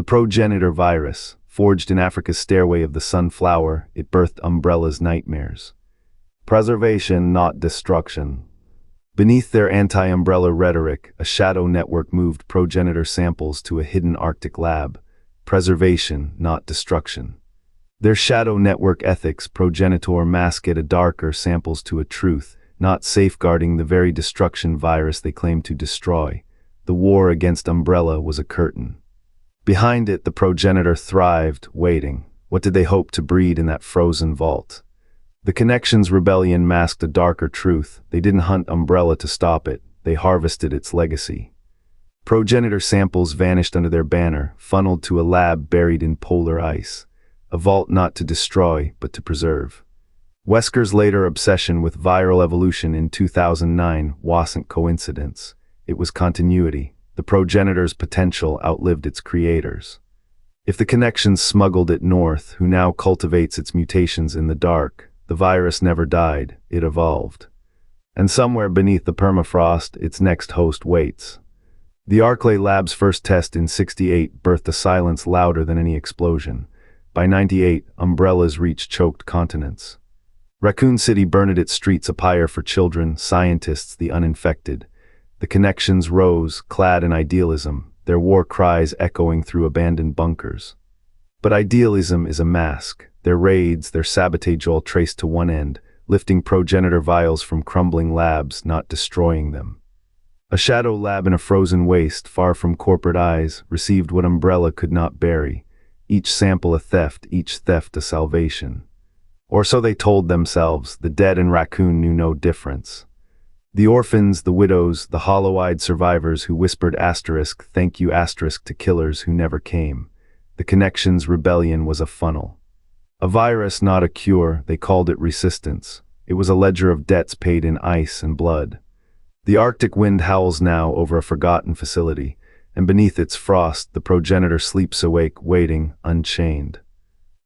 The Progenitor Virus, forged in Africa's stairway of the sunflower, it birthed Umbrella's nightmares. Preservation, not destruction. Beneath their anti-umbrella rhetoric, a shadow network moved progenitor samples to a hidden Arctic lab. Preservation, not destruction. Their shadow network ethics, progenitor masked a darker samples to a truth, not safeguarding the very destruction virus they claimed to destroy. The war against Umbrella was a curtain. Behind it, the progenitor thrived, waiting. What did they hope to breed in that frozen vault? The Connection's rebellion masked a darker truth. They didn't hunt Umbrella to stop it, they harvested its legacy. Progenitor samples vanished under their banner, funneled to a lab buried in polar ice. A vault not to destroy, but to preserve. Wesker's later obsession with viral evolution in 2009 wasn't coincidence. It was continuity. The progenitor's potential outlived its creators. If the Connection smuggled it north, who now cultivates its mutations in the dark, the virus never died, it evolved. And somewhere beneath the permafrost, its next host waits. The Arclay Lab's first test in '68 birthed a silence louder than any explosion. By '98, umbrellas reached choked continents. Raccoon City burned its streets a pyre for children, scientists, the uninfected. The Connections rose, clad in idealism, their war cries echoing through abandoned bunkers. But idealism is a mask. Their raids, their sabotage all traced to one end, lifting progenitor vials from crumbling labs, not destroying them. A shadow lab in a frozen waste, far from corporate eyes, received what Umbrella could not bury. Each sample a theft, each theft a salvation. Or so they told themselves. The dead and Raccoon knew no difference. The orphans, the widows, the hollow-eyed survivors who whispered asterisk, thank you asterisk to killers who never came. The Connection's rebellion was a funnel. A virus, not a cure, they called it resistance. It was a ledger of debts paid in ice and blood. The Arctic wind howls now over a forgotten facility, and beneath its frost, the progenitor sleeps awake, waiting, unchained.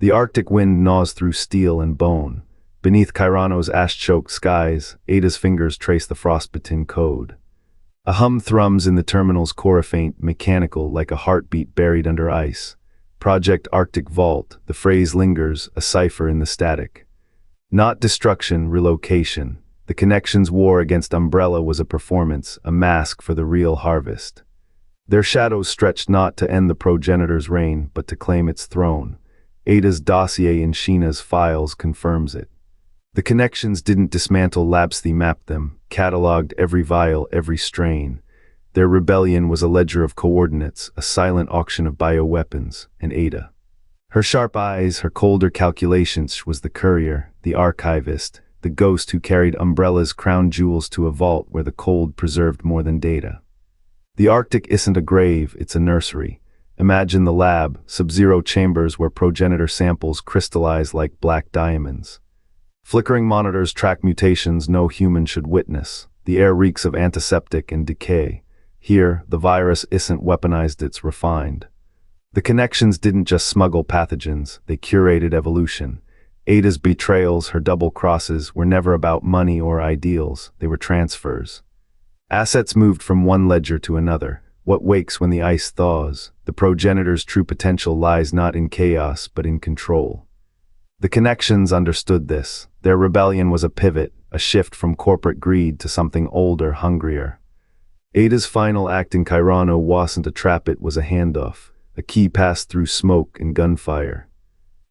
The Arctic wind gnaws through steel and bone. Beneath Cairano's ash-choked skies, Ada's fingers trace the frostbitten code. A hum thrums in the terminal's coryphane, mechanical, like a heartbeat buried under ice. Project Arctic Vault, the phrase lingers, a cipher in the static. Not destruction, relocation. The Connection's war against Umbrella was a performance, a mask for the real harvest. Their shadows stretched not to end the progenitor's reign, but to claim its throne. Ada's dossier in Sheena's files confirms it. The Connections didn't dismantle labs, they mapped them, cataloged every vial, every strain. Their rebellion was a ledger of coordinates, a silent auction of bioweapons, and Ada. Her sharp eyes, her colder calculations, was the courier, the archivist, the ghost who carried Umbrella's crown jewels to a vault where the cold preserved more than data. The Arctic isn't a grave, it's a nursery. Imagine the lab, sub-zero chambers where progenitor samples crystallize like black diamonds. Flickering monitors track mutations no human should witness. The air reeks of antiseptic and decay. Here, the virus isn't weaponized, it's refined. The Connections didn't just smuggle pathogens, they curated evolution. Ada's betrayals, her double crosses, were never about money or ideals, they were transfers. Assets moved from one ledger to another. What wakes when the ice thaws? The progenitor's true potential lies not in chaos, but in control. The Connections understood this. Their rebellion was a pivot, a shift from corporate greed to something older, hungrier. Ada's final act in Cairano wasn't a trap, it was a handoff. A key passed through smoke and gunfire.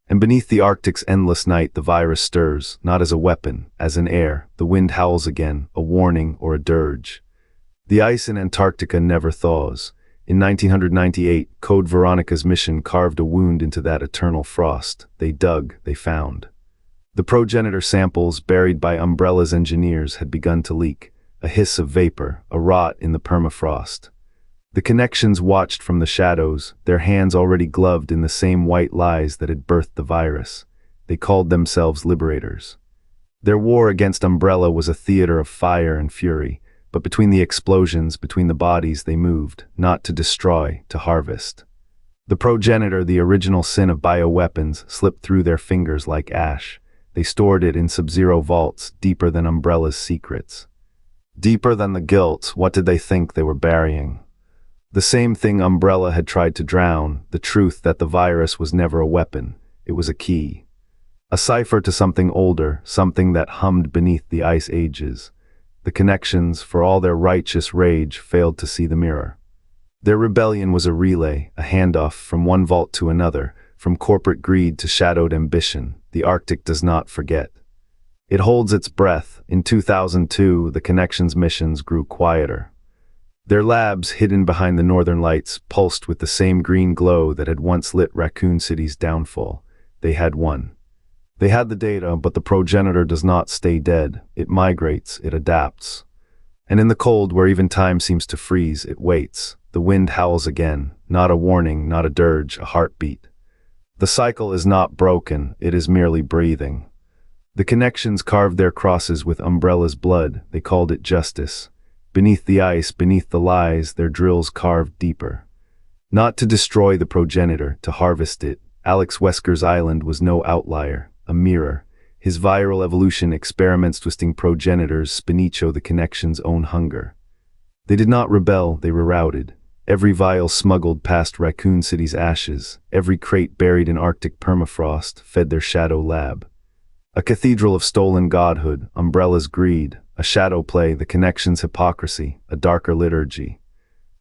And beneath the Arctic's endless night, the virus stirs, not as a weapon, as an air. The wind howls again, a warning or a dirge. The ice in Antarctica never thaws. In 1998, Code Veronica's mission carved a wound into that eternal frost. They dug, they found. The progenitor samples, buried by Umbrella's engineers, had begun to leak. A hiss of vapor, a rot in the permafrost. The Connections watched from the shadows, their hands already gloved in the same white lies that had birthed the virus. They called themselves liberators. Their war against Umbrella was a theater of fire and fury, but between the explosions, between the bodies, they moved, not to destroy, to harvest. The progenitor, the original sin of bioweapons, slipped through their fingers like ash. They stored it in sub-zero vaults, deeper than Umbrella's secrets. Deeper than the guilt. What did they think they were burying? The same thing Umbrella had tried to drown, the truth that the virus was never a weapon, it was a key. A cipher to something older, something that hummed beneath the ice ages. The connections, for all their righteous rage, failed to see the mirror. Their rebellion was a relay, a handoff from one vault to another, from corporate greed to shadowed ambition. The Arctic does not forget. It holds its breath. In 2002, the Connections missions grew quieter. Their labs, hidden behind the northern lights, pulsed with the same green glow that had once lit Raccoon City's downfall. They had won. They had the data, but the progenitor does not stay dead. It migrates, it adapts. And in the cold, where even time seems to freeze, it waits. The wind howls again, not a warning, not a dirge, a heartbeat. The cycle is not broken, it is merely breathing. The Connections carved their crosses with Umbrella's blood. They called it justice. Beneath the ice, beneath the lies, their drills carved deeper. Not to destroy the progenitor, to harvest it. Alex Wesker's island was no outlier, a mirror. His viral evolution experiments twisting progenitors, Spinicho the Connections' own hunger. They did not rebel, they rerouted. Every vial smuggled past Raccoon City's ashes, every crate buried in Arctic permafrost, fed their shadow lab. A cathedral of stolen godhood, Umbrella's greed, a shadow play, the Connections' hypocrisy, a darker liturgy.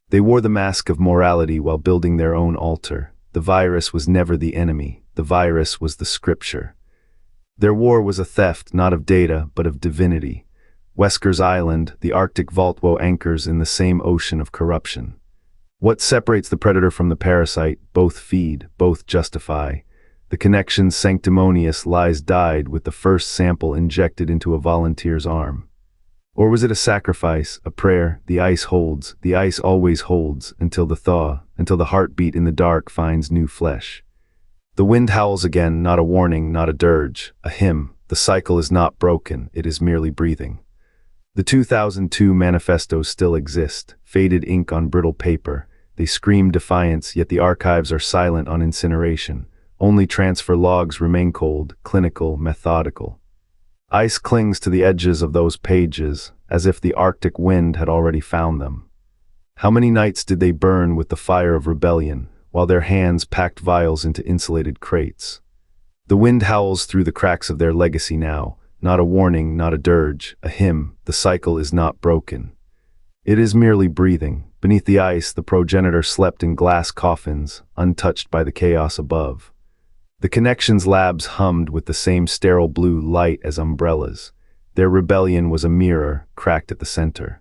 They wore the mask of morality while building their own altar. The virus was never the enemy, the virus was the scripture. Their war was a theft, not of data, but of divinity. Wesker's island, the Arctic vault woe anchors in the same ocean of corruption. What separates the predator from the parasite? Both feed, both justify. The Connections' sanctimonious lies died with the first sample injected into a volunteer's arm. Or was it a sacrifice, a prayer? The ice holds, the ice always holds, until the thaw, until the heartbeat in the dark finds new flesh. The wind howls again, not a warning, not a dirge, a hymn. The cycle is not broken, it is merely breathing. The 2002 manifestos still exist, faded ink on brittle paper. They scream defiance, yet the archives are silent on incineration. Only transfer logs remain cold, clinical, methodical. Ice clings to the edges of those pages, as if the Arctic wind had already found them. How many nights did they burn with the fire of rebellion, while their hands packed vials into insulated crates? The wind howls through the cracks of their legacy now, not a warning, not a dirge, a hymn. The cycle is not broken. It is merely breathing. Beneath the ice, the progenitor slept in glass coffins, untouched by the chaos above. The Connections' labs hummed with the same sterile blue light as Umbrella's. Their rebellion was a mirror, cracked at the center.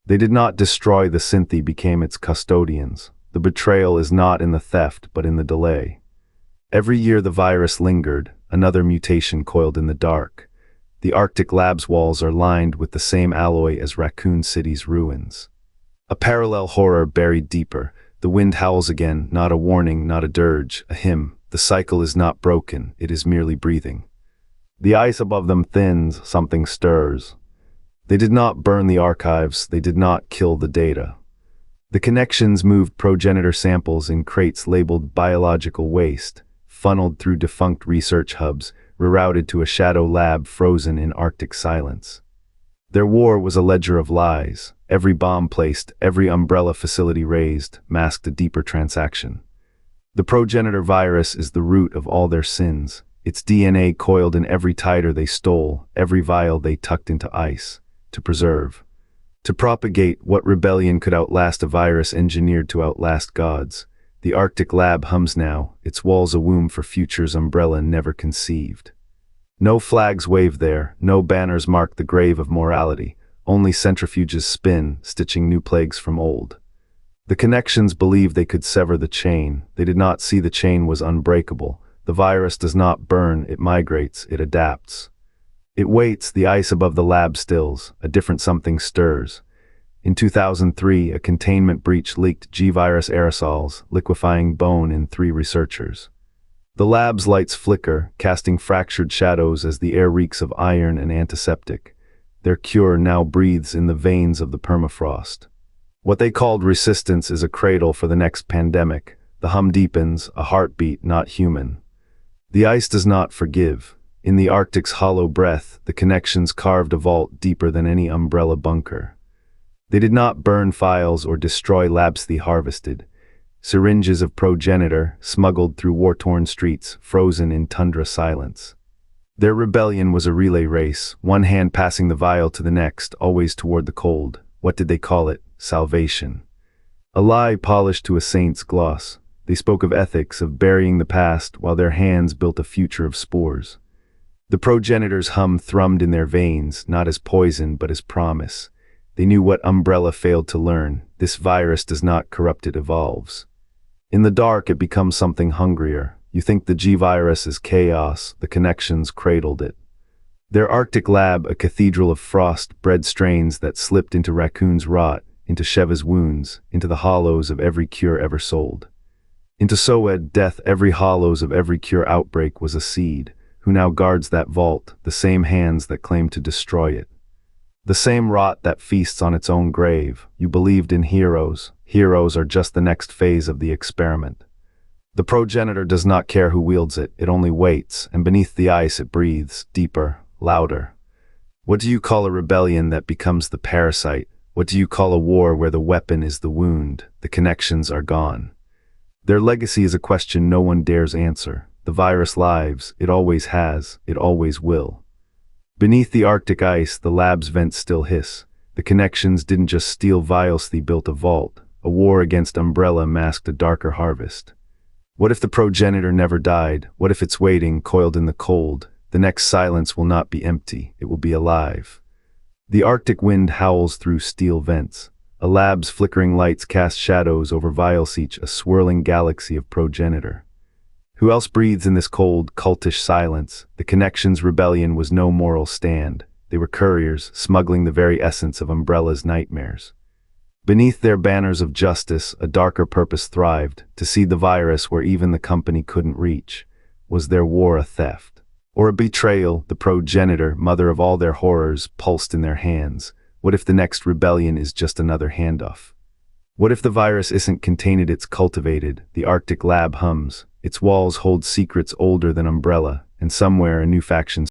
They did not destroy the synth, they became its custodians. The betrayal is not in the theft, but in the delay. Every year the virus lingered, another mutation coiled in the dark. The Arctic lab's walls are lined with the same alloy as Raccoon City's ruins. A parallel horror buried deeper. The wind howls again, not a warning, not a dirge, a hymn. The cycle is not broken, it is merely breathing. The ice above them thins, something stirs. They did not burn the archives, they did not kill the data. The Connections moved progenitor samples in crates labeled biological waste, funneled through defunct research hubs, rerouted to a shadow lab frozen in Arctic silence. Their war was a ledger of lies. Every bomb placed, every Umbrella facility raised, masked a deeper transaction. The progenitor virus is the root of all their sins. Its DNA coiled in every titer they stole, every vial they tucked into ice, to preserve. To propagate, what rebellion could outlast a virus engineered to outlast gods? The Arctic lab hums now, its walls a womb for futures Umbrella never conceived. No flags wave there, no banners mark the grave of morality, only centrifuges spin, stitching new plagues from old. The Connections believed they could sever the chain. They did not see the chain was unbreakable. The virus does not burn, it migrates, it adapts. It waits, the ice above the lab stills, a different something stirs. In 2003, a containment breach leaked G-virus aerosols, liquefying bone in 3 researchers. The lab's lights flicker, casting fractured shadows as the air reeks of iron and antiseptic. Their cure now breathes in the veins of the permafrost. What they called resistance is a cradle for the next pandemic. The hum deepens, a heartbeat not human. The ice does not forgive. In the Arctic's hollow breath, the Connections carved a vault deeper than any Umbrella bunker. They did not burn files or destroy labs they harvested. Syringes of progenitor smuggled through war-torn streets, frozen in tundra silence. Their rebellion was a relay race, one hand passing the vial to the next, always toward the cold. What did they call it? Salvation. A lie polished to a saint's gloss. They spoke of ethics, of burying the past, while their hands built a future of spores. The progenitor's hum thrummed in their veins, not as poison, but as promise. They knew what Umbrella failed to learn. This virus does not corrupt, it evolves. In the dark, it becomes something hungrier. You think the G-virus is chaos, the connections cradled it. Their Arctic lab, a cathedral of frost, bred strains that slipped into Raccoon's rot, into Sheva's wounds, into the hollows of every cure ever sold. Into Soed, death, every hollows of every cure outbreak was a seed. Who now guards that vault, the same hands that claim to destroy it. The same rot that feasts on its own grave. You believed in heroes. Heroes are just the next phase of the experiment. The progenitor does not care who wields it, it only waits, and beneath the ice it breathes, deeper, louder. What do you call a rebellion that becomes the parasite? What do you call a war where the weapon is the wound, the connections are gone? Their legacy is a question no one dares answer. The virus lives, it always has, it always will. Beneath the Arctic ice, the lab's vents still hiss. The connections didn't just steal vials, they built a vault. A war against Umbrella masked a darker harvest. What if the progenitor never died? What if it's waiting, coiled in the cold? The next silence will not be empty, it will be alive. The Arctic wind howls through steel vents. A lab's flickering lights cast shadows over Vialseach, a swirling galaxy of progenitor. Who else breathes in this cold, cultish silence? The Connections' rebellion was no moral stand. They were couriers, smuggling the very essence of Umbrella's nightmares. Beneath their banners of justice, a darker purpose thrived, to seed the virus where even the company couldn't reach. Was their war a theft? Or a betrayal? The progenitor, mother of all their horrors, pulsed in their hands. What if the next rebellion is just another handoff? What if the virus isn't contained, it's cultivated? The Arctic lab hums. Its walls hold secrets older than Umbrella, and somewhere a new faction